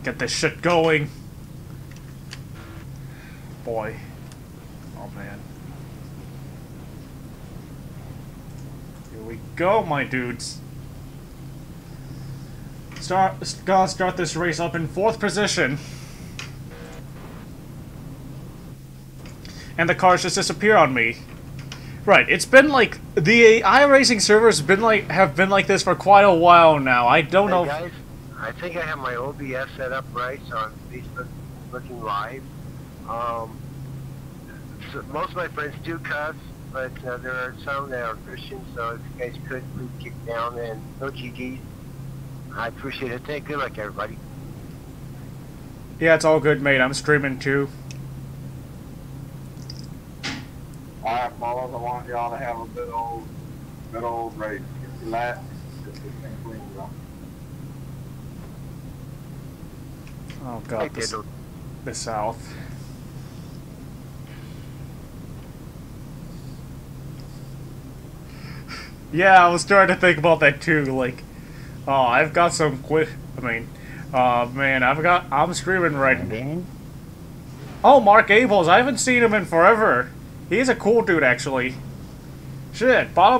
Get this shit going. Boy. Oh man. Here we go, my dudes. Gotta start this race up in 4th position. And the cars just disappear on me. Right, it's been like the iRacing servers have been like this for quite a while now. I don't know. Guys, I think I have my OBS set up right, so on Facebook looking live. So most of my friends do cuss, but there are some that are Christians. So if you guys could please kick down and no GGs, I appreciate it. Good luck, everybody. Yeah, it's all good, mate. I'm streaming too. Alright, fellas, I want y'all to have a good old race. Get your laps, get this thing cleaned up. Oh god, the South. Yeah, I was starting to think about that too, like, oh, I've got some man, I'm streaming right now. Oh, Mark Abels, I haven't seen him in forever. He's a cool dude, actually. Shit, I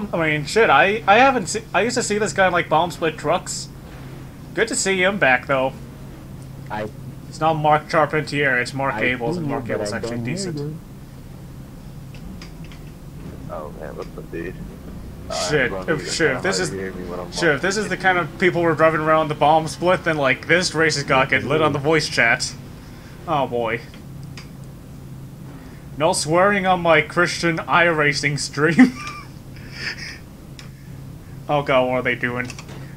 used to see this guy in, like, Bomb Split Trucks. Good to see him back, though. It's not Mark Charpentier, it's Mark Abels, and Mark Abels actually decent. Oh man, what's up, dude? If this is the kind of people we're driving around the Bomb Split, then, like, this race has got to get lit on the voice chat. Oh boy. No swearing on my Christian iRacing stream. Oh god, what are they doing?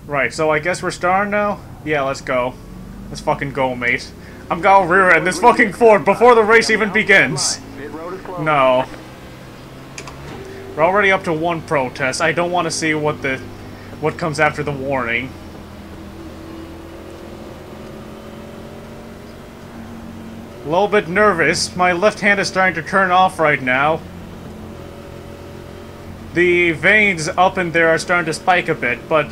Right, so I guess we're starting now? Yeah, let's go. Let's fucking go, mate. I'm gonna rear-end this fucking Ford before the race even begins. No. We're already up to 1 protest. I don't want to see what comes after the warning. A little bit nervous. My left hand is starting to turn off right now. The veins up in there are starting to spike a bit, but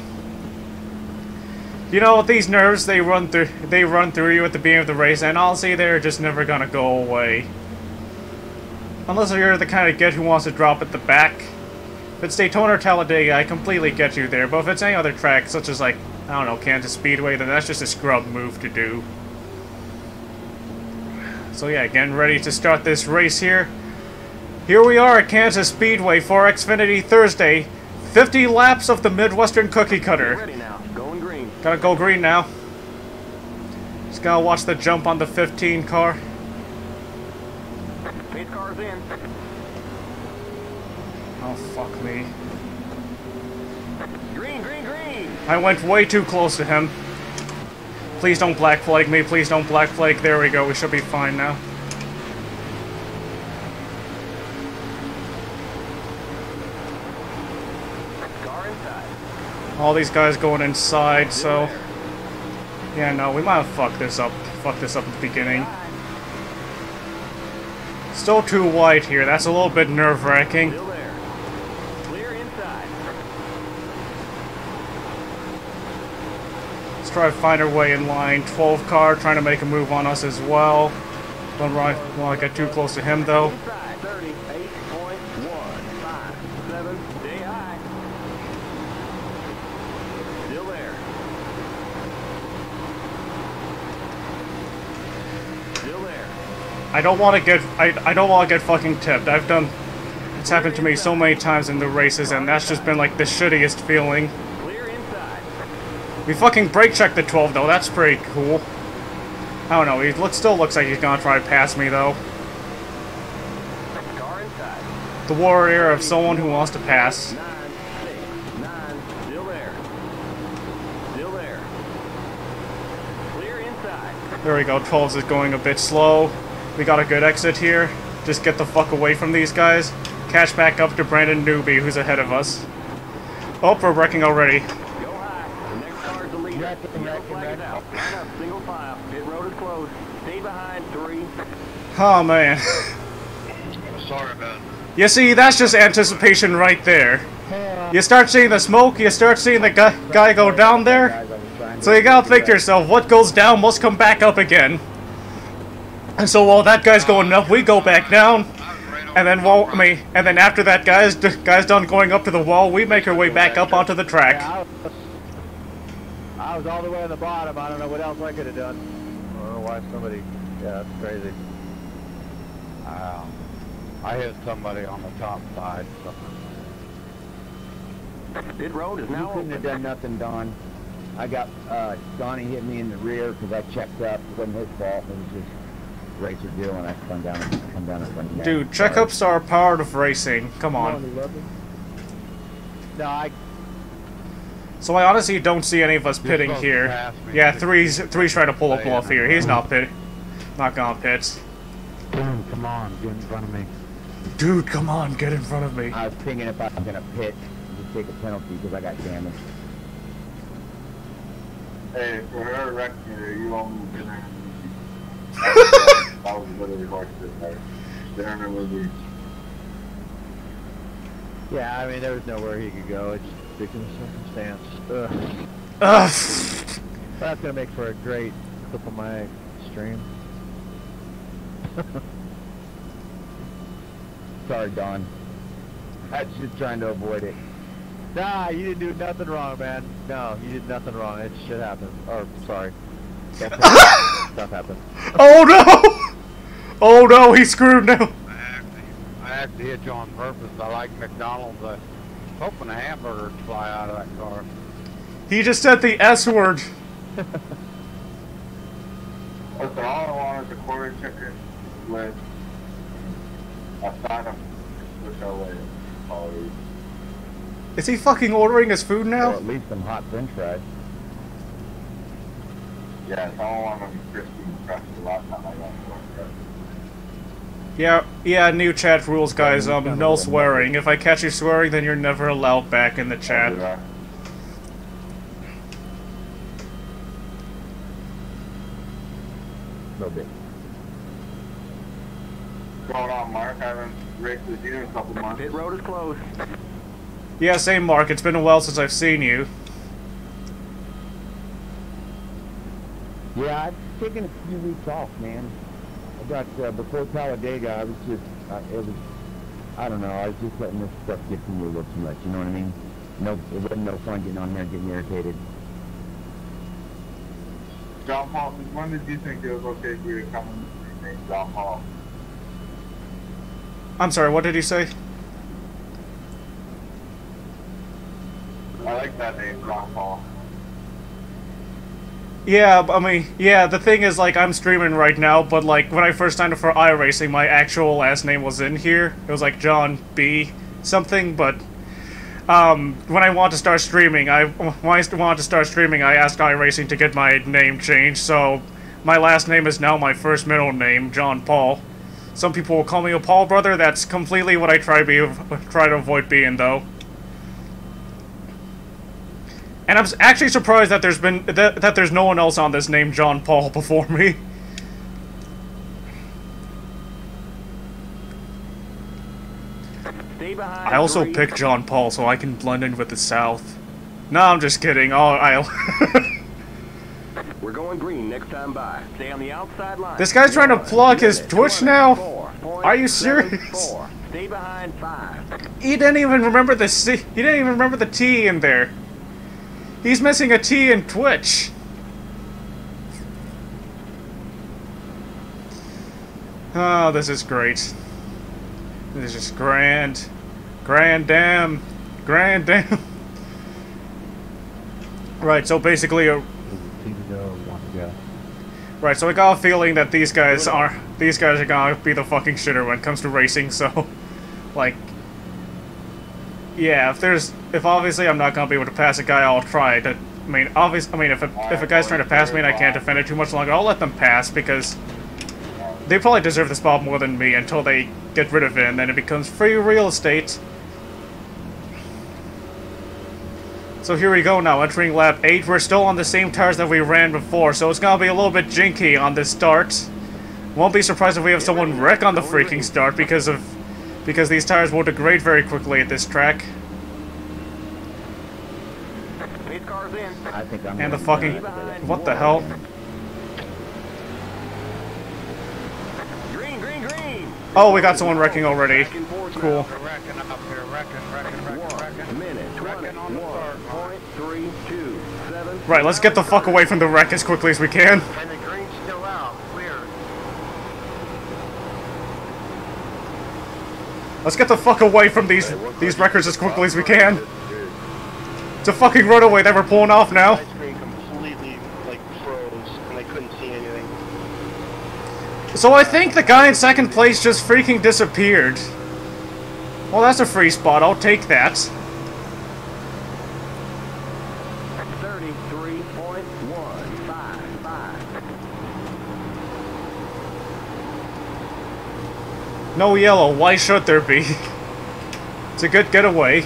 you know, with these nerves, they run through you at the beginning of the race, and honestly, they're just never gonna go away. Unless you're the kind of get who wants to drop at the back. If it's Daytona or Talladega, I completely get you there, but if it's any other track, such as, like, I don't know, Kansas Speedway, then that's just a scrub move to do. So yeah, getting ready to start this race here. Here we are at Kansas Speedway for Xfinity Thursday. 50 laps of the Midwestern Cookie Cutter. Ready now. Going green. Gotta go green now. Just gotta watch the jump on the 15 car. Pace car's in. Oh, fuck me. Green, green, green. I went way too close to him. Please don't black flag me. Please don't black flag. There we go. We should be fine now. Car inside. All these guys going inside, so yeah, no, we might have fucked this up. Fucked this up at the beginning. Still too wide here. That's a little bit nerve-wracking. Still there. Clear inside. Let's try to find our way in line. 12 car trying to make a move on us as well. Don't want to get too close to him though. Inside. 38.157. Stay high. Still there. Still there. I don't want to get fucking tipped. It's happened to me so many times in the races, and that's just been like the shittiest feeling. Clear inside. We fucking brake checked the 12 though. That's pretty cool. I don't know. He still looks like he's gonna try to pass me though. Car inside. The warrior of someone who wants to pass. 9, 6, 9. Still there. Still there. Clear inside. There we go. 12's is going a bit slow. We got a good exit here. Just get the fuck away from these guys. Catch back up to Brandon Newby, who's ahead of us. Oh, we're wrecking already. Go high. The next car's the leader. Yellow flag is out. Line up. Single file. Pit road is closed. Stay behind. 3. Oh, man. Sorry about it. You see, that's just anticipation right there. You start seeing the smoke, you start seeing the guy go down there. So you gotta think to yourself, what goes down must come back up again. And so while that guy's going up, we go back down. And then, and then after that guy's done going up to the wall, we make our way back up onto the track. Yeah, I was all the way on the bottom. I don't know what else I could have done. I don't know why somebody... Yeah, that's crazy. I hit somebody on the top side. So. Pit road is You now couldn't have open. done nothing, Don. I got, Donnie hit me in the rear because I checked up. It wasn't his fault. It was just racer deal, and I come down and run. Dude, checkups are part of racing. Come on. No, I... So I honestly don't see any of us pitting here. Yeah, three's trying to pull a bluff here. He's not gonna pit. Boom, come on, get in front of me. Dude, come on, get in front of me. I was thinking if I was gonna pit, just take a penalty because I got damaged. Hey, for her wrecking her, you won't get her. That was literally horse there. They're in a movie. Yeah, I mean, there was nowhere he could go. It's ridiculous circumstance. Ugh. Ugh. That's gonna make for a great clip on my stream. Sorry, Don. I was just trying to avoid it. Nah, you didn't do nothing wrong, man. No, you did nothing wrong. It shit happened. Or, sorry. Stuff happened. Oh no! Oh no, he's screwed now. I actually hit you on purpose. I like McDonald's. I was hoping a hamburger would fly out of that car. He just said the S word. Listen, all I want is a quarter chicken with a side of Swiss away. Is he fucking ordering his food Or now? at least some hot french fries. Yes, I don't want them crispy and crusty the last time I got them. Yeah, new chat rules, guys. No swearing. If I catch you swearing, then you're never allowed back in the chat. A little bit. What's going on, Mark? I haven't raced with you in a couple months. Pit road is closed. Yeah, same, Mark. It's been a while since I've seen you. Yeah, I've taken a few weeks off, man. I got, before Talladega, I was just, I don't know, I was just letting this stuff get to me a little too much, you know what I mean? No, it wasn't no fun getting on here and getting irritated. John Paul, when did you think it was okay for you to come and name John Paul? I'm sorry, what did he say? I like that name, John Paul. Yeah, I mean, yeah, the thing is, like, I'm streaming right now, but, like, when I first signed up for iRacing, my actual last name was in here. It was, like, John B. something, but, when I wanted to start streaming, I asked iRacing to get my name changed, so my last name is now my first middle name, John Paul. Some people will call me a Paul brother. That's completely what I try to avoid being, though. And I'm actually surprised that there's no one else on this named John Paul before me. Stay behind. I also 3. picked John Paul so I can blend in with the South. No, I'm just kidding. We're going green next time by. Stay on the outside line. This guy's trying to plug his Twitch now? Are you serious? 4. Stay behind 5. He didn't even remember the C. He didn't even remember the T in there. He's missing a T in Twitch. Oh, this is great. This is grand. Grand damn. Grand damn. Right, so basically right, so I got a feeling that these guys are gonna be the fucking shitter when it comes to racing, so like yeah, if obviously I'm not gonna be able to pass a guy, I'll try to. If a guy's trying to pass me and I can't defend it too much longer, I'll let them pass because they probably deserve the spot more than me until they get rid of it, and then it becomes free real estate. So here we go now, entering lap 8. We're still on the same tires that we ran before, so it's gonna be a little bit jinky on this start. Won't be surprised if we have someone wreck on the freaking start because these tires will degrade very quickly at this track. Pit cars in. I think I'm. And the gonna fucking... die. What the hell? Green, green, green. Oh, we got someone wrecking already. Back and forth Cool. now. They're wrecking up here, wrecking. 1 minute, Wrecking on the start line. 20.327. Right, let's get the fuck away from the wreck as quickly as we can. And the green's still out. Clear. Let's get the fuck away from these wreckers as quickly as we can. It's a fucking runaway that we're pulling off now. My screen completely, like, froze, and I couldn't see anything. So I think the guy in second place just freaking disappeared. Well, that's a free spot. I'll take that. 33.155. No yellow. Why should there be? It's a good getaway.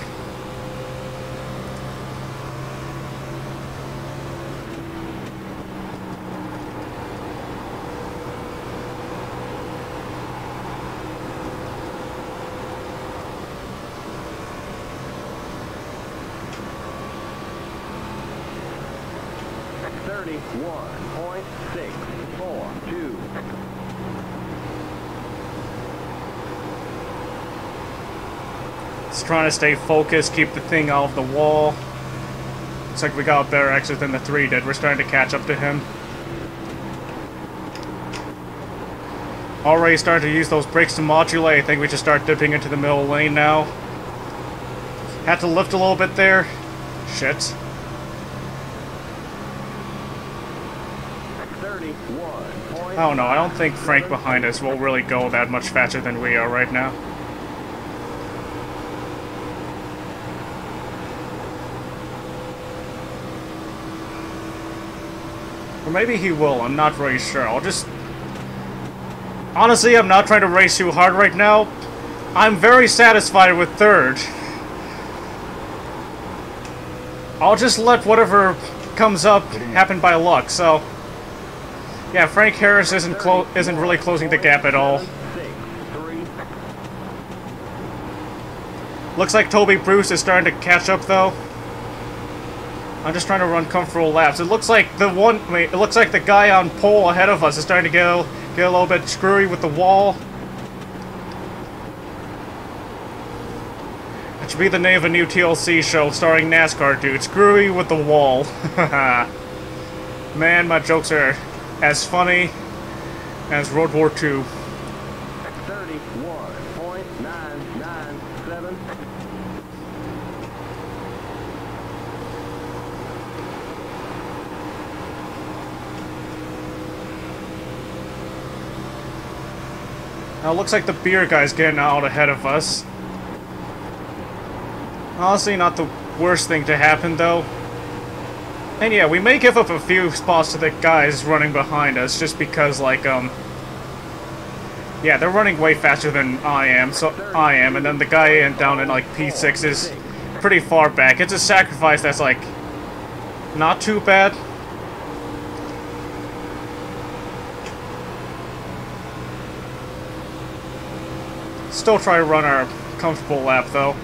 Just trying to stay focused, keep the thing off the wall. Looks like we got a better exit than the 3 did. We're starting to catch up to him. Already starting to use those brakes to modulate. I think we just start dipping into the middle lane now. Had to lift a little bit there. Shit. 31. Oh no, I don't think Frank behind us will really go that much faster than we are right now. Or maybe he will, I'm not really sure. I'll just... Honestly, I'm not trying to race too hard right now. I'm very satisfied with third. I'll just let whatever comes up happen by luck, so... Yeah, Frank Harris isn't really closing the gap at all. Looks like Toby Bruce is starting to catch up, though. I'm just trying to run comfortable laps. It looks like it looks like the guy on pole ahead of us is starting to get a little bit screwy with the wall. That should be the name of a new TLC show starring NASCAR dude. Screwy with the wall. Man, my jokes are as funny as World War II. 31.997. Now it looks like the beer guy's getting out ahead of us. Honestly, not the worst thing to happen, though. And yeah, we may give up a few spots to the guys running behind us, just because, like, yeah, they're running way faster than I am, and then the guy down in, like, P6 is pretty far back. It's a sacrifice that's, like, not too bad. Still try to run our comfortable lap, though.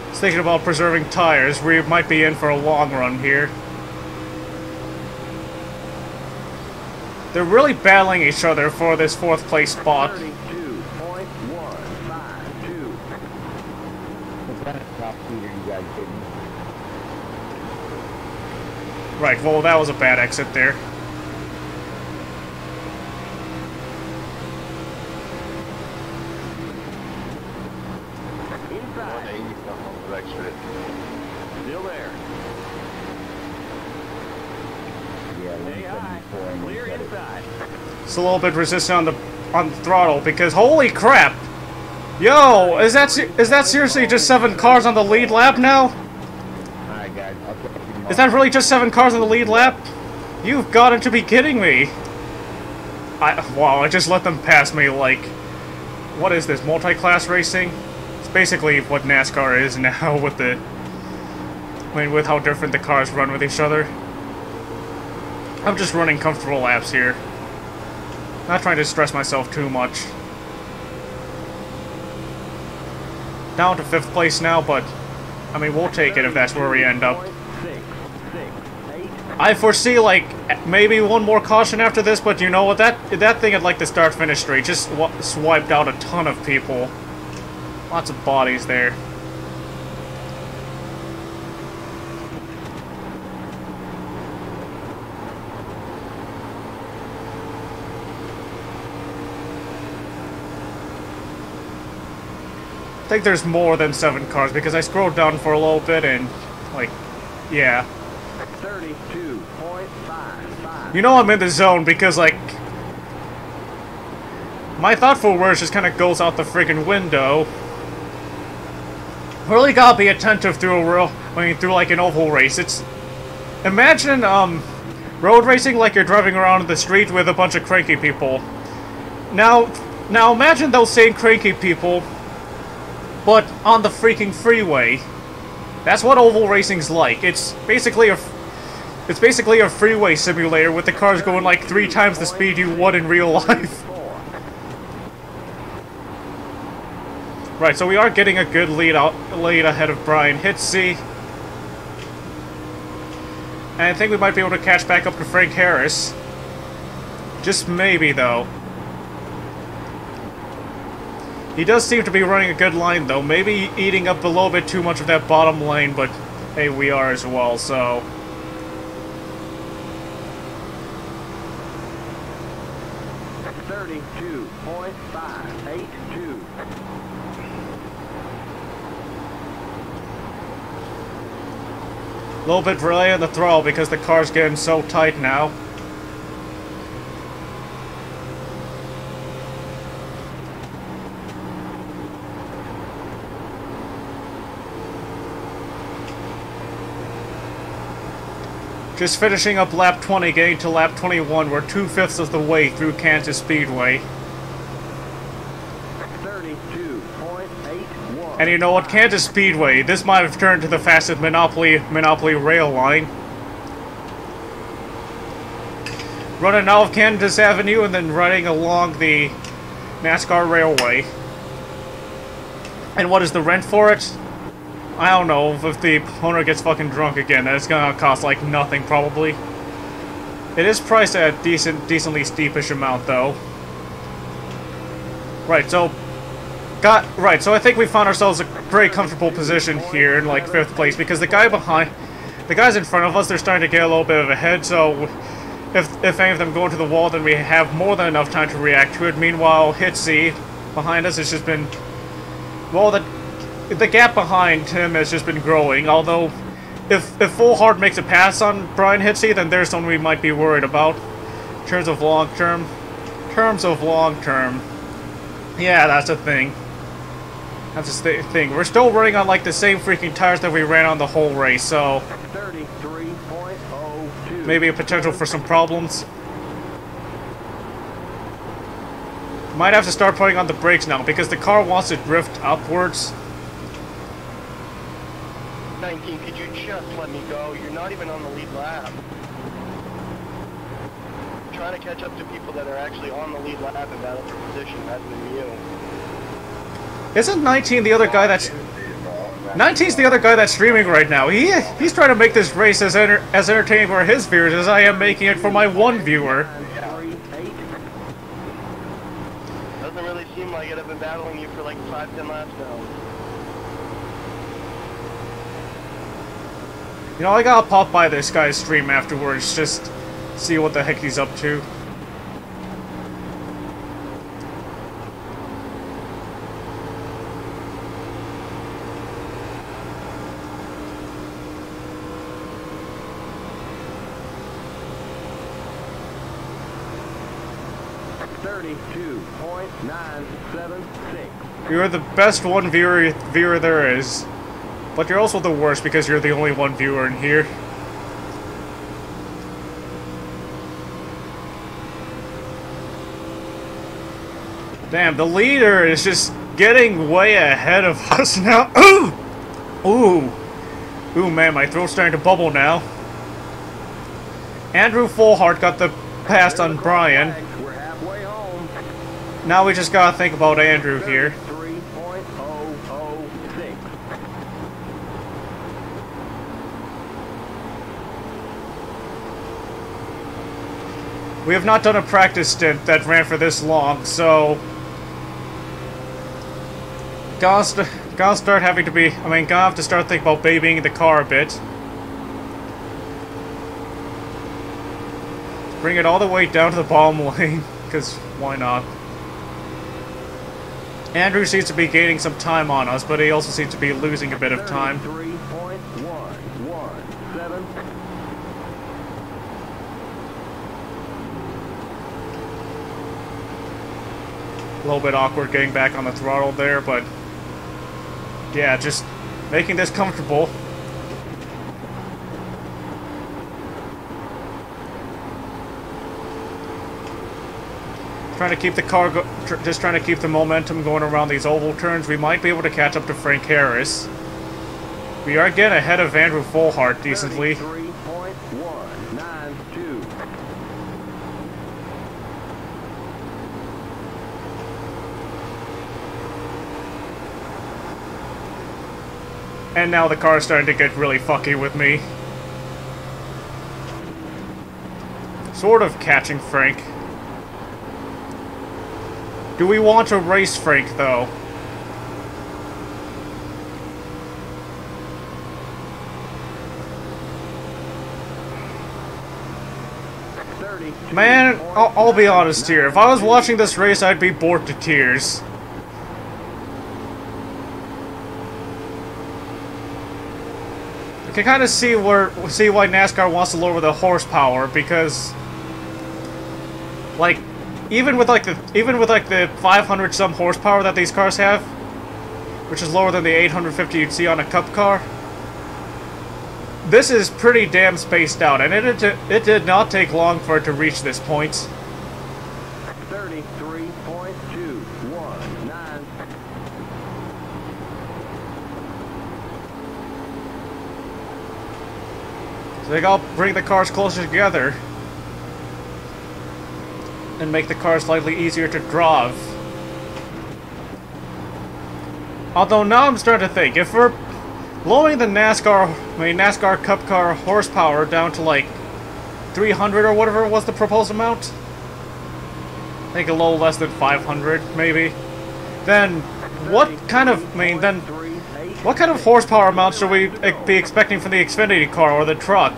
Just thinking about preserving tires. We might be in for a long run here. They're really battling each other for this 4th place spot. 32.152. What kind of top speed are you guys getting? Right, well, that was a bad exit there. Still there. Yeah, Stay high. 174 and Clear you said it. inside. It's a little bit resistant on the throttle because holy crap! Yo, is that seriously just 7 cars on the lead lap now? Alright guys, I'll check you tomorrow. Is that really just 7 cars on the lead lap? You've got to be kidding me! Wow, I just let them pass me like... What is this, multi-class racing? It's basically what NASCAR is now with the... with how different the cars run with each other. I'm just running comfortable laps here. Not trying to stress myself too much. down to 5th place now, but I mean, we'll take it if that's where we end up. I foresee, like, maybe one more caution after this, but you know what, that thing at, like, the start-finish straight just swiped out a ton of people. Lots of bodies there. I think there's more than 7 cars, because I scrolled down for a little bit and, like, yeah. 32.55. You know I'm in the zone because, like, my thoughtful words just kind of goes out the friggin' window. Really gotta be attentive through through like an oval race. It's, imagine, road racing like you're driving around the street with a bunch of cranky people. Now imagine those same cranky people, but on the freaking freeway. That's what oval racing's like. It's basically a freeway simulator with the cars going like 3 times the speed you would in real life. Right, so we are getting a good lead ahead of Brian Hitsey. And I think we might be able to catch back up to Frank Harris. Just maybe, though. He does seem to be running a good line, though. Maybe eating up a little bit too much of that bottom lane, but hey, we are as well, so... A little bit relay on the throttle because the car's getting so tight now. Just finishing up lap 20, getting to lap 21. We're 2/5 of the way through Kansas Speedway. 32.81. And you know what? Kansas Speedway, this might have turned to the fastest Monopoly rail line. Running out of Kansas Avenue and then running along the NASCAR Railway. And what is the rent for it? I don't know, if the owner gets fucking drunk again, then it's gonna cost like nothing, probably. It is priced at a decently steepish amount, though. Right, so I think we found ourselves a very comfortable position here in like 5th place, because the guys in front of us, they're starting to get a little bit of a head, so if any of them go into the wall, then we have more than enough time to react to it. Meanwhile, Hitsey behind us has just been, well, the gap behind him has just been growing, although if Full Hard makes a pass on Brian Hitsey, then there's someone we might be worried about. In terms of long term. Yeah, that's a thing. That's a thing. We're still running on like the same freaking tires that we ran on the whole race, so 33.02. Maybe a potential for some problems. Might have to start putting on the brakes now because the car wants to drift upwards. 19, could you just let me go? You're not even on the lead lap. I'm trying to catch up to people that are actually on the lead lap and battle for position, rather than you. Isn't 19 the other guy that's... 19's the other guy that's streaming right now. He's trying to make this race as entertaining for his viewers as I am making it for my one viewer. Doesn't really seem like it. I've been battling you for like 5-10 laps now. You know, I gotta pop by this guy's stream afterwards, just see what the heck he's up to. You're the best one viewer there is. But you're also the worst because you're the only one viewer in here. Damn, the leader is just getting way ahead of us now. Ooh! Ooh! Ooh, man, my throat's starting to bubble now. Andrew Fullhart got the pass on Brian. Now we just gotta think about Andrew here. We have not done a practice stint that ran for this long, so gonna start having to be. I mean, gonna have to start thinking about babying the car a bit. Bring it all the way down to the bottom lane, because why not? Andrew seems to be gaining some time on us, but he also seems to be losing a bit of time. 33.117. A little bit awkward getting back on the throttle there, but yeah, just making this comfortable. Trying to keep the car, just trying to keep the momentum going around these oval turns. We might be able to catch up to Frank Harris. We are getting ahead of Andrew Fullhart decently. 33.192. And now the car is starting to get really fucky with me. Sort of catching Frank. Do we want to race Frank, though? Man, I'll be honest here. If I was watching this race, I'd be bored to tears. I can kind of see why NASCAR wants to lower the horsepower, because, like, even with the 500 some horsepower that these cars have, which is lower than the 850 you'd see on a Cup car, this is pretty damn spaced out, and it did not take long for it to reach this point. 33.219. So they gotta bring the cars closer together and make the car slightly easier to drive. Although now I'm starting to think, if we're lowering the NASCAR Cup car horsepower down to like 300 or whatever was the proposed amount, I think a little less than 500 maybe, then what kind of horsepower amount should we be expecting from the Xfinity car or the truck?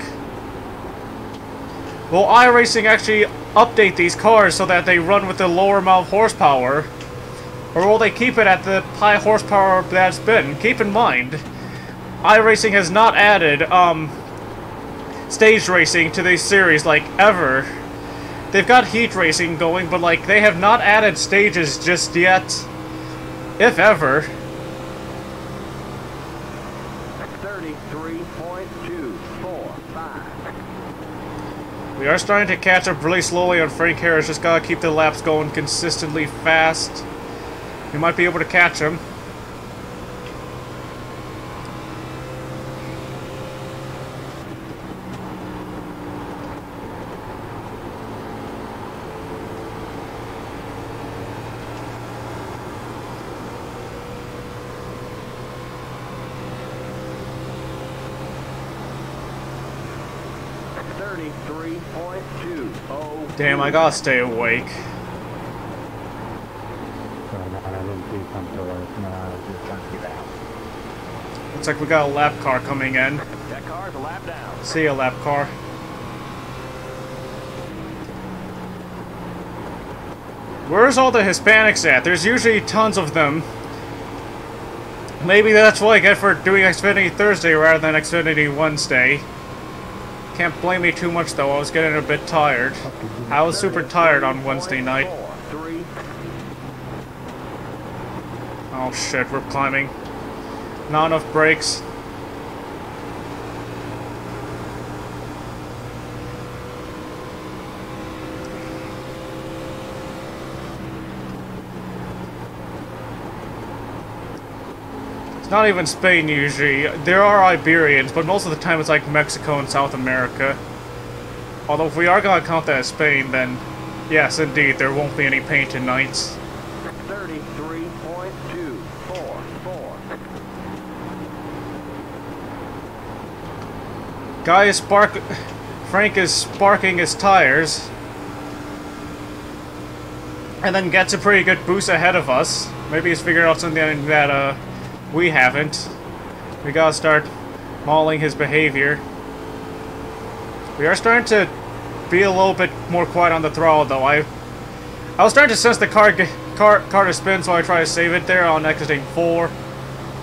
Will iRacing actually update these cars so that they run with the lower amount of horsepower? Or will they keep it at the high horsepower that's been? Keep in mind, iRacing has not added stage racing to this series, like, ever. They've got heat racing going, but, like, they have not added stages just yet. If ever. 33.245. We are starting to catch up really slowly on Frank Harris. Just gotta keep the laps going consistently fast. We might be able to catch him. Damn, I gotta stay awake. Looks like we got a lap car coming in. That car's a lap down. See ya, lap car. Where's all the Hispanics at? There's usually tons of them. Maybe that's what I get for doing Xfinity Thursday rather than Xfinity Wednesday. Can't blame me too much though, I was getting a bit tired. I was super tired on Wednesday night. Oh shit, we're climbing. Not enough brakes. It's not even Spain usually. There are Iberians, but most of the time it's like Mexico and South America. Although if we are gonna count that as Spain, then yes, indeed, there won't be any painted nights. 33.244. Frank is sparking his tires. and then gets a pretty good boost ahead of us. Maybe he's figured out something that we haven't. We gotta start mauling his behavior. We are starting to be a little bit more quiet on the throttle, though. I was starting to sense the car to spin, so I try to save it there on exiting 4.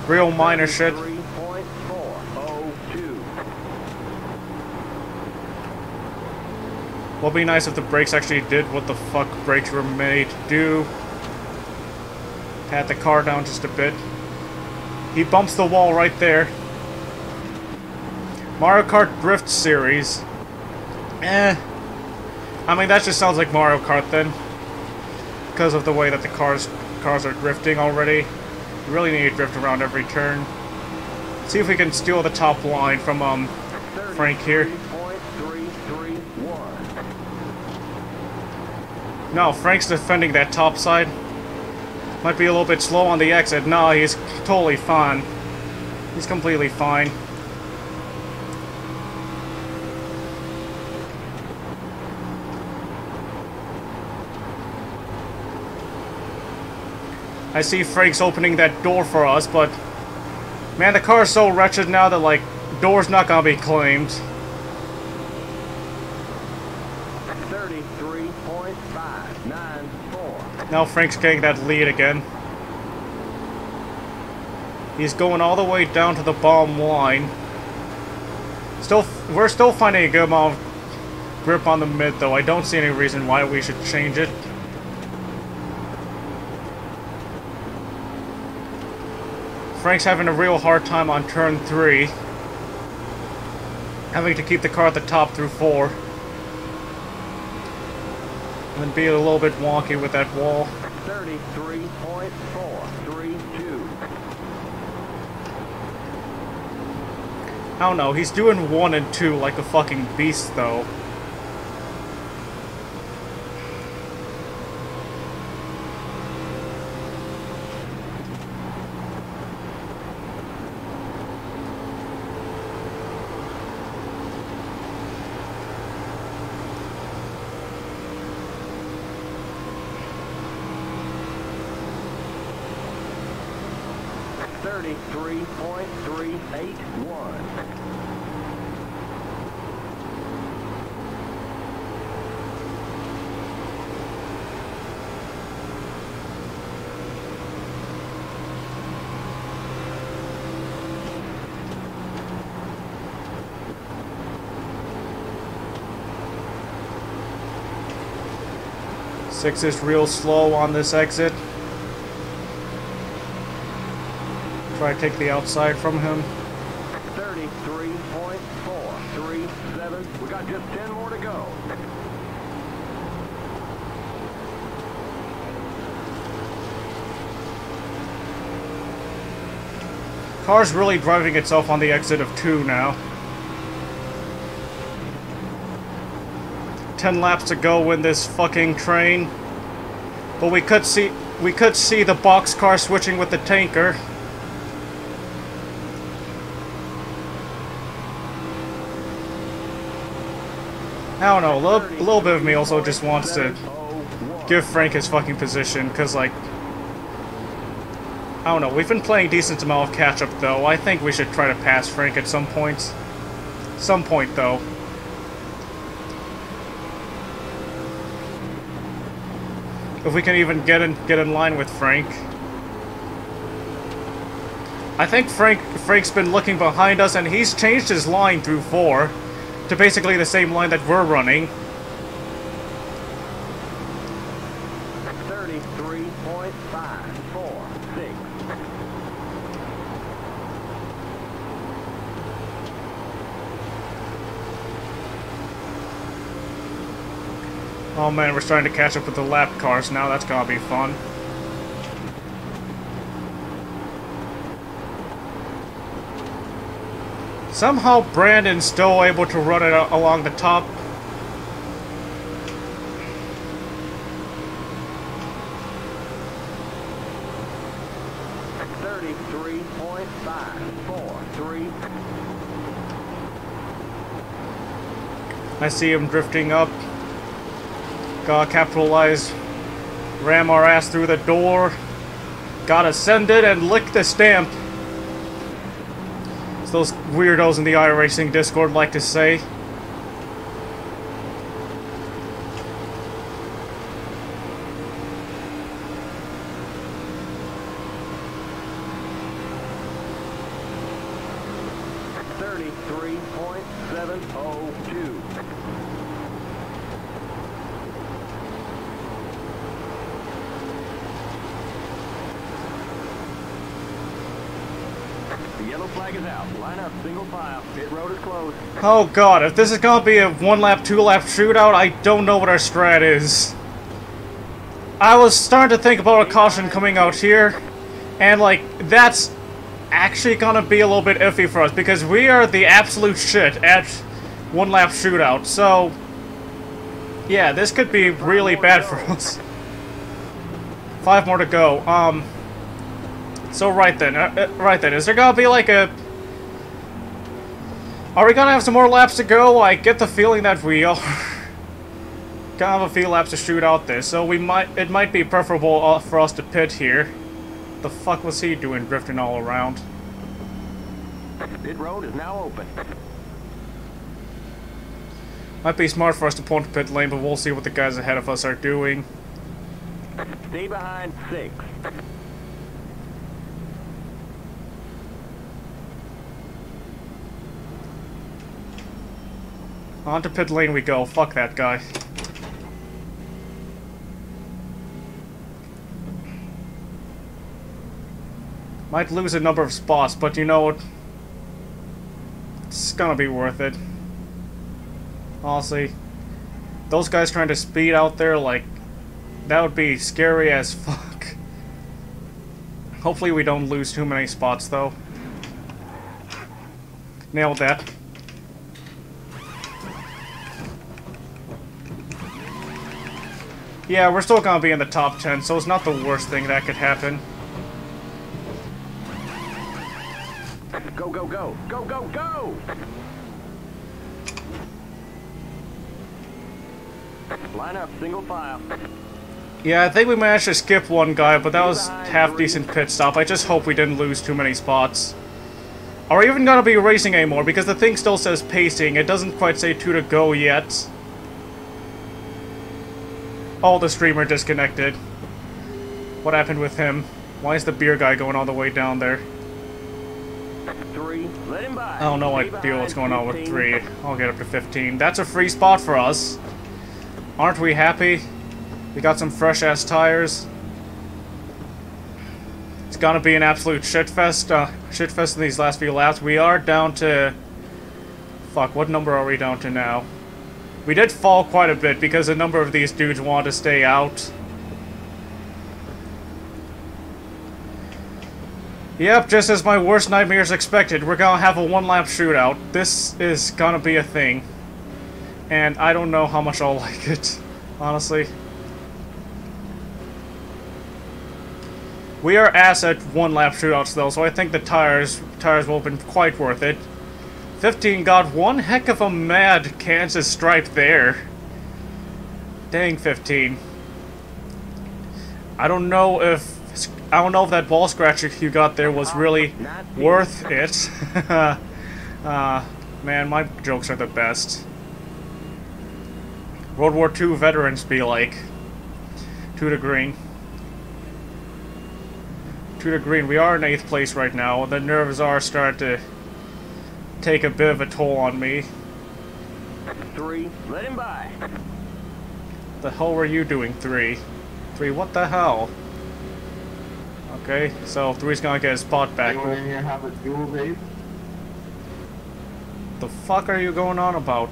Real minor shit. 3.402. Would be nice if the brakes actually did what the fuck brakes were made to do. Pat the car down just a bit. He bumps the wall right there. Mario Kart Drift Series. I mean, that just sounds like Mario Kart then. Because of the way that the cars are drifting already. We really need to drift around every turn. See if we can steal the top line from Frank here. 33.331. No, Frank's defending that top side. Might be a little bit slow on the exit. No, he's totally fine. He's completely fine. I see Frank's opening that door for us, but man, the car is so wretched now that, like, door's not gonna be claimed. 33.594. Now Frank's getting that lead again. He's going all the way down to the bottom line. We're still finding a good amount of grip on the mid, though. I don't see any reason why we should change it. Frank's having a real hard time on turn 3. Having to keep the car at the top through 4. And then be a little bit wonky with that wall. 33.432. I don't know, he's doing 1 and 2 like a fucking beast, though. Six is real slow on this exit. Try to take the outside from him. 33.437. We got just 10 more to go. Car's really driving itself on the exit of 2 now. 10 laps to go in this fucking train. But we could see the boxcar switching with the tanker. I don't know, a little bit of me also just wants to give Frank his fucking position, because, like, I don't know, we've been playing a decent amount of catch-up, though. I think we should try to pass Frank at some point. Some point, though. If we can even get in line with Frank. I think Frank's been looking behind us, and he's changed his line through 4 to basically the same line that we're running. 33.546. Oh man, we're starting to catch up with the lap cars now. That's gonna be fun. Somehow Brandon's still able to run it along the top. I see him drifting up. Gotta capitalize ram our ass through the door, gotta send it and lick the stamp. As those weirdos in the iRacing Discord like to say. Oh god, if this is gonna be a 1-lap, 2-lap shootout, I don't know what our strat is. I was starting to think about a caution coming out here, and like, that's actually gonna be a little bit iffy for us, because we are the absolute shit at 1-lap shootout, so yeah, this could be really bad for us. 5 more to go. So right then, is there gonna be like a... Are we gonna have some more laps to go? I get the feeling that we are. Gonna have a few laps to shoot out this, so it might be preferable for us to pit here. The fuck was he doing drifting all around? Pit road is now open. Might be smart for us to pull into pit lane, but we'll see what the guys ahead of us are doing. Stay behind 6. Onto pit lane we go. Fuck that guy. Might lose a number of spots, but you know what? It's gonna be worth it. Honestly. Those guys trying to speed out there, like, that would be scary as fuck. Hopefully we don't lose too many spots, though. Nailed that. Yeah, we're still gonna be in the top 10, so it's not the worst thing that could happen. Go, go, go! Go, go, go! Line up, single file. Yeah, I think we managed to skip one guy, but that was half-decent pit stop. I just hope we didn't lose too many spots. Are we even gonna be racing anymore? Because the thing still says pacing. It doesn't quite say 2 to go yet. Oh, the streamer disconnected. What happened with him? Why is the beer guy going all the way down there? 3, let him by. I don't know idea what's going on with 3. I'll get up to 15. That's a free spot for us. Aren't we happy? We got some fresh-ass tires. It's gonna be an absolute shitfest in these last few laps. We are down to... Fuck, what number are we down to now? We did fall quite a bit because a number of these dudes wanted to stay out. Yep, just as my worst nightmares expected, we're gonna have a 1-lap shootout. This is gonna be a thing. And I don't know how much I'll like it, honestly. We are ass at 1-lap shootouts though, so I think the tires will have been quite worth it. 15 got one heck of a mad Kansas stripe there. Dang, 15. I don't know if that ball scratcher you got there was really worth it. Man, my jokes are the best. World War II veterans be like. 2 to green. 2 to green. We are in 8th place right now. The nerves are starting to take a bit of a toll on me. 3, let him by. The hell were you doing, 3? 3, what the hell? Okay, so 3's gonna get his spot back. Anyone in here have a dual base? The fuck are you going on about?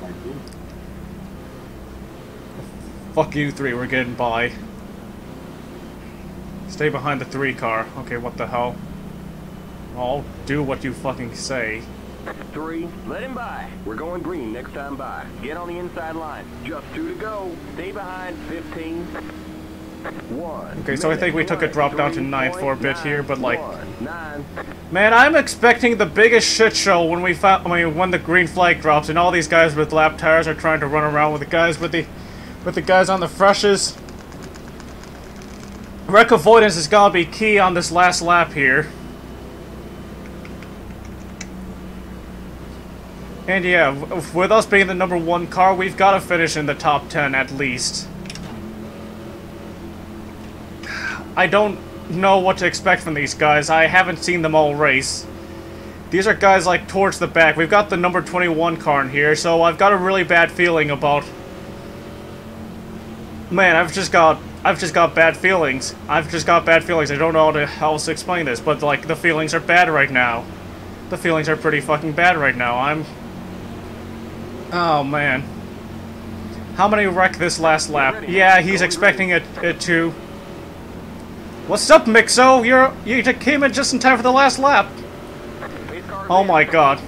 I do. Fuck you, 3, we're getting by. Stay behind the 3 car. Okay, what the hell? I'll do what you fucking say. 3, let him by. We're going green next time by. Get on the inside line. Just 2 to go. Stay behind 15. 1. Okay, so I think we took a drop down to 9th for a bit here, but like... Man, I'm expecting the biggest shit show when when the green flag drops and all these guys with lap tires are trying to run around with the guys with the with the guys on the freshest. Wreck avoidance is gonna be key on this last lap here. And yeah, with us being the #1 car, we've got to finish in the top 10 at least. I don't know what to expect from these guys. I haven't seen them all race. These are guys like towards the back. We've got the #21 car in here, so I've got a really bad feeling about... Man, I've just got bad feelings. I've just got bad feelings. I don't know how else to explain this, but like the feelings are bad right now. The feelings are pretty fucking bad right now. Oh man. How many wrecked this last lap? Yeah, he's expecting it to. What's up, Mixo? You came in just in time for the last lap. Oh my god.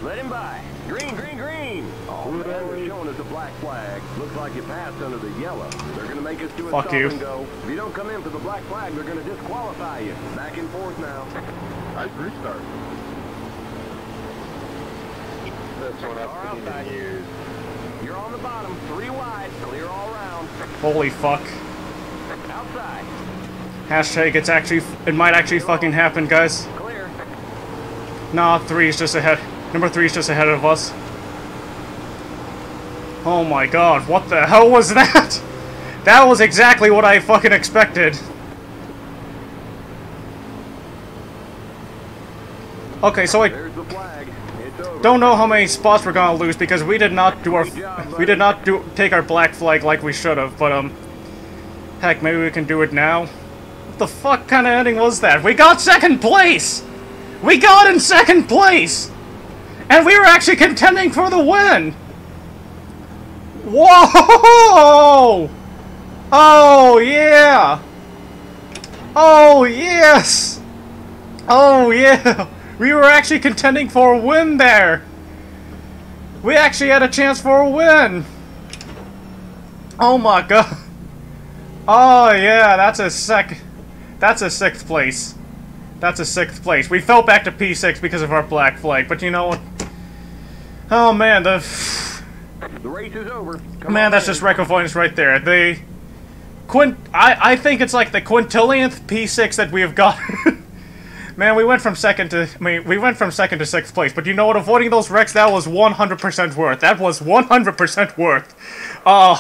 Let him by. Green, green, green. Oh, man, they're showing us a black flag. Looks like you passed under the yellow. They're going to make us do a stop and go. If you don't come in for the black flag, they're going to disqualify you. Back and forth now. Nice restart. That's what I'm going to use. You're on the bottom. 3 wide. Clear all around. Holy fuck. Outside. Hashtag it might actually fucking happen, guys. Clear. Nah, 3 is just ahead. Number 3 is just ahead of us. Oh my god, what the hell was that? That was exactly what I fucking expected. Okay, so I don't know how many spots we're gonna lose because we did not take our black flag like we should have, but heck, maybe we can do it now. What the fuck kind of ending was that? We got 2nd place! We got in 2nd place! And we were actually contending for the win! Whoa! Oh, yeah! Oh, yes! Oh, yeah! We were actually contending for a win there! We actually had a chance for a win! Oh my god! Oh, yeah, that's a 6th place. That's a 6th place. We fell back to P6 because of our black flag, but you know what? Oh man, the race is over. Man, that's just wreck avoidance right there. I think it's like the quintillionth P6 that we have got. Man, we went from 2nd to 6th place, but you know what? Avoiding those wrecks, that was 100% worth. That was 100% worth. Oh,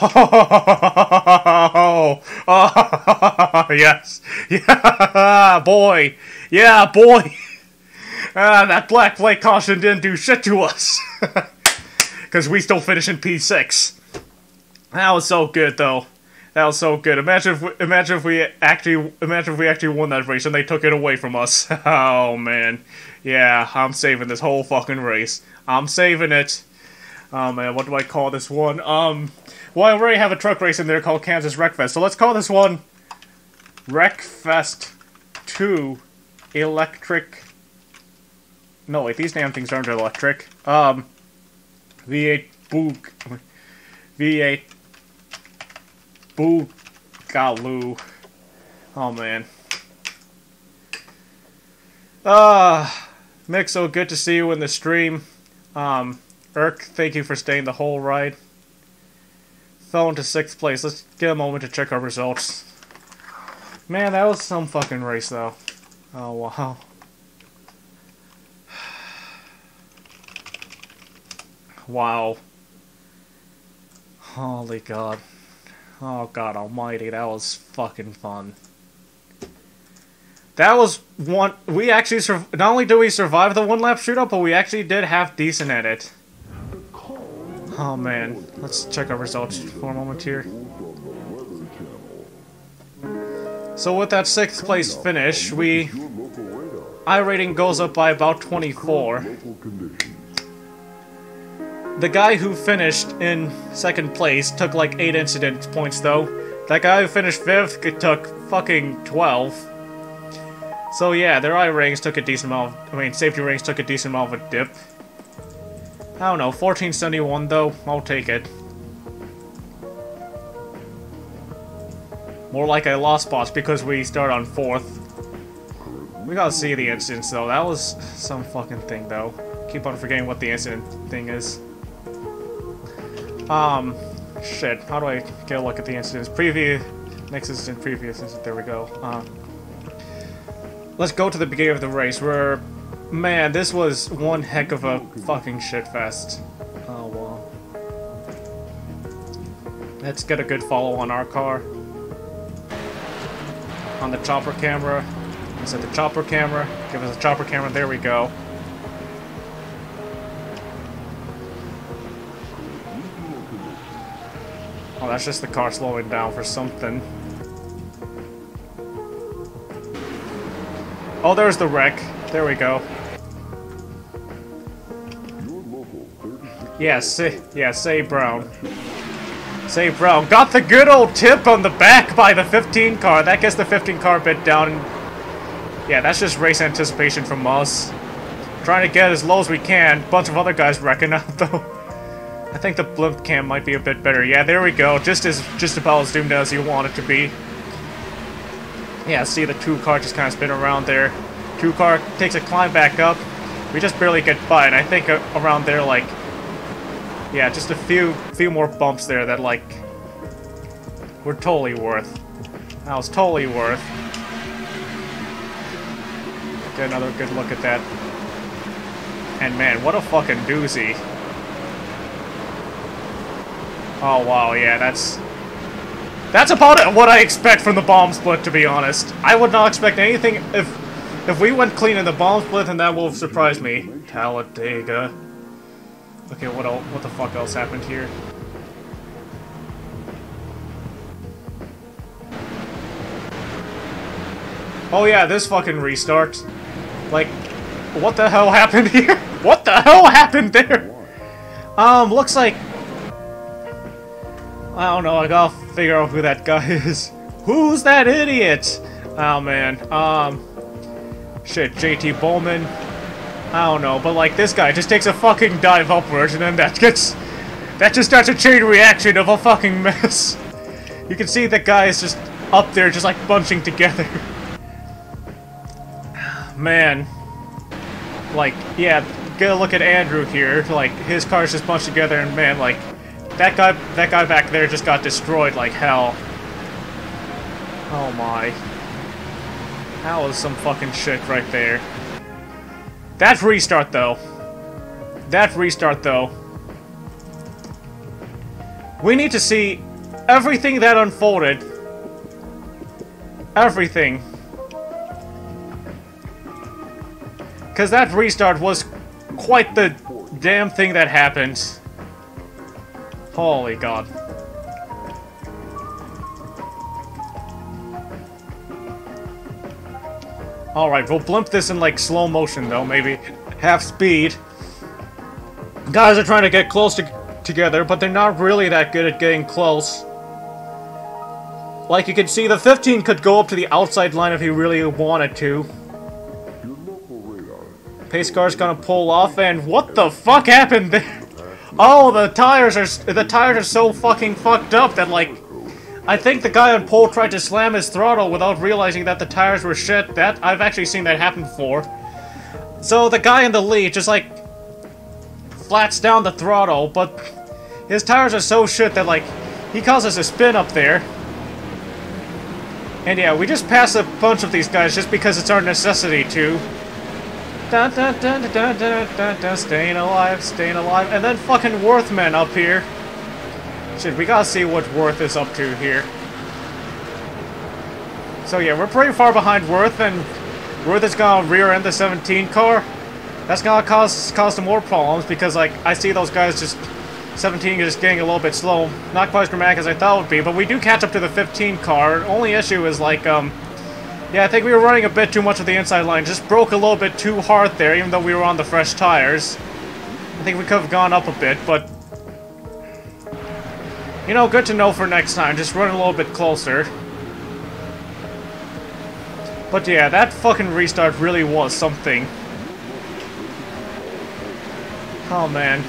yes. Yeah, boy. Yeah, boy. That black flag caution didn't do shit to us. Because we still finish in P6. That was so good, though. That was so good. Imagine if we actually won that race and they took it away from us. Oh man. Yeah, I'm saving this whole fucking race. I'm saving it. Oh man, what do I call this one? Well, I already have a truck race in there called Kansas Wreckfest, so let's call this one Wreckfest 2 Electric. No, wait, these damn things aren't electric. V8 Boogaloo. Oh man. Mick, so good to see you in the stream. Irk, thank you for staying the whole ride. Fell into 6th place. Let's get a moment to check our results. Man, that was some fucking race though. Oh wow. Wow. Holy god. Oh god almighty, that was fucking fun. That was one... We actually... Not only did we survive the one-lap shootout, but we actually did have decent at it. Oh man. Let's check our results for a moment here. So with that 6th place finish, iRating goes up by about 24. The guy who finished in 2nd place took like 8 incident points though. That guy who finished 5th took fucking 12. So yeah, their iRatings took a decent amount of, safety ratings took a decent amount of a dip. I don't know, 1471 though, I'll take it. More like I lost spots because we start on 4th. We gotta see the instance though, that was some fucking thing though. keep on forgetting what the incident thing is. Shit. How do I get a look at the incidents? Next incident, previous incident. There we go. Let's go to the beginning of the race where, man, this was one heck of a fucking shit fest. Oh, wow. Let's get a good follow on our car. On the chopper camera. Let's set the chopper camera. Give us a chopper camera. There we go. Oh, that's just the car slowing down for something. Oh, there's the wreck. There we go. Yeah, say Brown. Say Brown. Got the good old tip on the back by the 15 car. That gets the 15 car bit down. Yeah, that's just race anticipation from us. Trying to get as low as we can. Bunch of other guys wrecking out, though. I think the blimp cam might be a bit better. Yeah, there we go. Just about as zoomed as you want it to be. Yeah, see the 2 car just kind of spin around there. 2 car takes a climb back up. We just barely get by, and I think around there, like, yeah, just a few more bumps there that, like, were totally worth. That was totally worth. Get another good look at that. And man, what a fucking doozy. Oh wow, yeah, that's about what I expect from the bomb split, to be honest. I would not expect anything if we went clean in the bomb split, and that will surprise me. Talladega. Okay, what the fuck else happened here? Oh yeah, this fucking restart. Like, what the hell happened here? What the hell happened there? Looks like, I don't know, I gotta figure out who that guy is. Who's that idiot? Oh man, shit, JT Bowman. I don't know, but like this guy just takes a fucking dive upwards, and then that just starts a chain reaction of a fucking mess. You can see the guy is just up there, just like bunching together. Man, like, yeah, get a look at Andrew here. Like, his car's just bunched together, and man, like, that guy back there just got destroyed like hell. Oh my. That was some fucking shit right there. That restart though. We need to see everything that unfolded. Everything. Because that restart was quite the damn thing that happened. Holy God. Alright, we'll blimp this in like slow motion though, maybe half speed. Guys are trying to get close together, but they're not really that good at getting close. Like you can see, the 15 could go up to the outside line if he really wanted to. Pace car's gonna pull off, and what the fuck happened there? Oh, the tires are so fucking fucked up that, like, I think the guy on pole tried to slam his throttle without realizing that the tires were shit. That I've actually seen that happen before. So the guy in the lead just like flats down the throttle, but his tires are so shit that like he causes a spin up there. And yeah, we just pass a bunch of these guys just because it's our necessity to. Dun, dun, dun, dun, dun, dun, dun, dun, staying alive, and then fucking Worthman up here. Shit, we gotta see what Worth is up to here. So yeah, we're pretty far behind Worth, and Worth is gonna rear-end the 17 car. That's gonna cause some more problems, because like, I see those guys just, 17 is just getting a little bit slow. Not quite as dramatic as I thought it would be, but we do catch up to the 15 car. Only issue is like, yeah, I think we were running a bit too much of the inside line. Just broke a little bit too hard there, even though we were on the fresh tires. I think we could have gone up a bit, but you know, good to know for next time. Just run a little bit closer. But yeah, that fucking restart really was something. Oh man.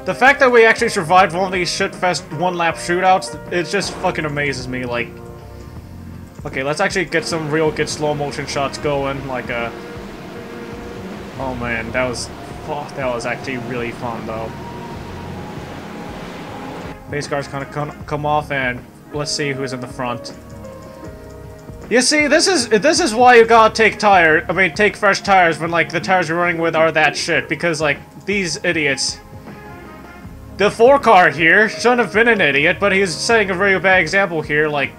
The fact that we actually survived one of these shitfest one-lap shootouts, it just fucking amazes me, like... Okay, let's actually get some real good slow-motion shots going, like, Oh man, that was actually really fun, though. Base cars kind of come off, and let's see who's in the front. You see, this is why you gotta take fresh tires when, like, the tires you're running with are that shit, because, like, these idiots... The 4-car here shouldn't have been an idiot, but he's setting a very bad example here, like...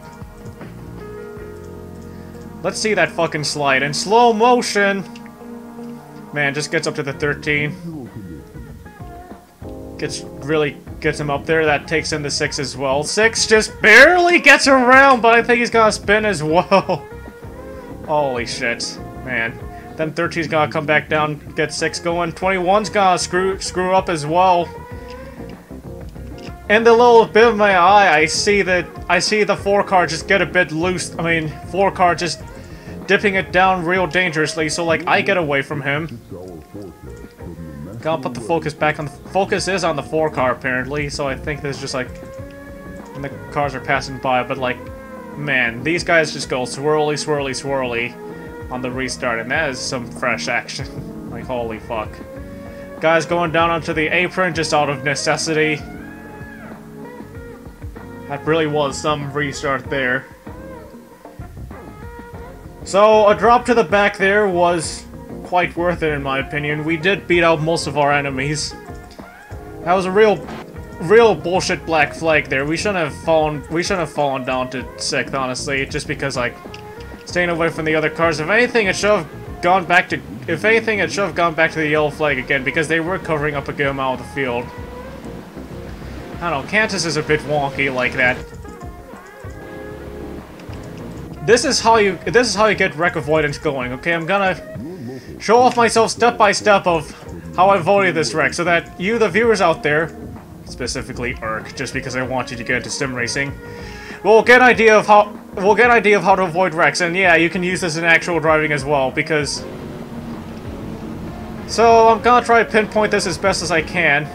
Let's see that fucking slide in slow motion! Man, just gets up to the 13. Really gets him up there, that takes in the 6 as well. 6 just barely gets around, but I think he's gonna spin as well. Holy shit, man. Then 13's gonna come back down, get 6 going. 21's gonna screw up as well. In the little bit of my eye, I see the 4-car just get a bit loose. I mean, 4-car just dipping it down real dangerously, so like I get away from him. Gotta put the focus back on the focus is on the 4-car apparently, so I think there's just like when the cars are passing by, but like man, these guys just go swirly, swirly, swirly on the restart, and that is some fresh action. Like holy fuck. Guys going down onto the apron just out of necessity. That really was some restart there. So, a drop to the back there was quite worth it in my opinion. We did beat out most of our enemies. That was a real bullshit black flag there. We shouldn't have fallen down to 6th, honestly, just because like staying away from the other cars. If anything, it should have gone back to the yellow flag again, because they were covering up a good amount of the field. I don't know, Kansas is a bit wonky like that. This is how you get wreck avoidance going, okay? I'm gonna show off myself step by step of how I avoided this wreck, so that you, the viewers out there, specifically Urk, just because I want you to get into sim racing, will get an idea of how to avoid wrecks. And yeah, you can use this in actual driving as well, because... So I'm gonna try to pinpoint this as best as I can.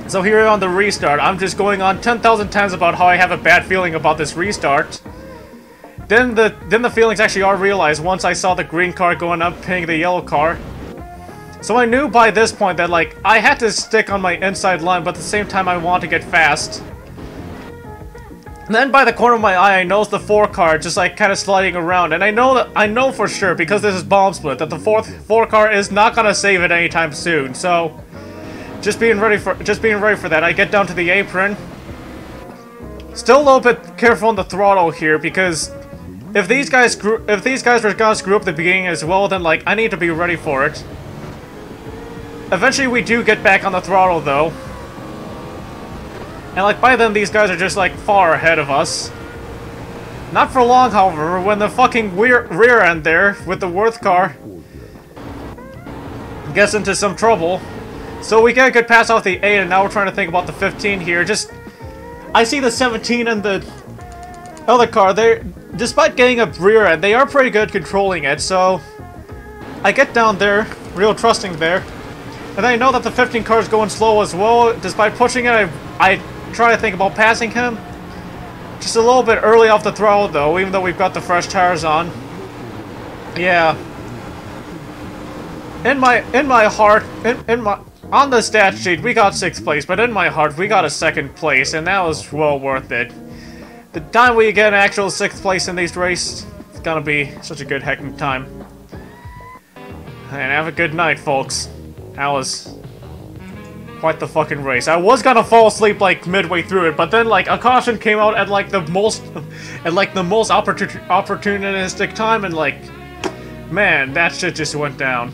So here on the restart, I'm just going on 10,000 times about how I have a bad feeling about this restart. Then the feelings actually are realized once I saw the green car going up, pinning the yellow car. So I knew by this point that like I had to stick on my inside line, but at the same time I want to get fast. And then by the corner of my eye, I noticed the 4-car just like kind of sliding around, and I know for sure, because this is bomb split, that the 4-car is not gonna save it anytime soon. So. Just being ready for that. I get down to the apron. Still a little bit careful on the throttle here, because if these guys were gonna screw up the beginning as well, then like I need to be ready for it. Eventually we do get back on the throttle though. And like by then these guys are just like far ahead of us. Not for long, however, when the fucking rear end there with the Worth car gets into some trouble. So we get a good pass off the 8, and now we're trying to think about the 15 here. I see the 17 and the other car. Despite getting a rear end, they are pretty good controlling it. So I get down there, real trusting there, and I know that the 15 car is going slow as well. Despite pushing it, I try to think about passing him. Just a little bit early off the throttle though, even though we've got the fresh tires on. Yeah. In my heart, on the stat sheet, we got 6th place, but in my heart, we got a 2nd place, and that was well worth it. The time we get an actual 6th place in these races, it's gonna be such a good heckin' time. And have a good night, folks. That was quite the fucking race. I was gonna fall asleep like midway through it, but then like a caution came out at like the most opportunistic time, and like, man, that shit just went down.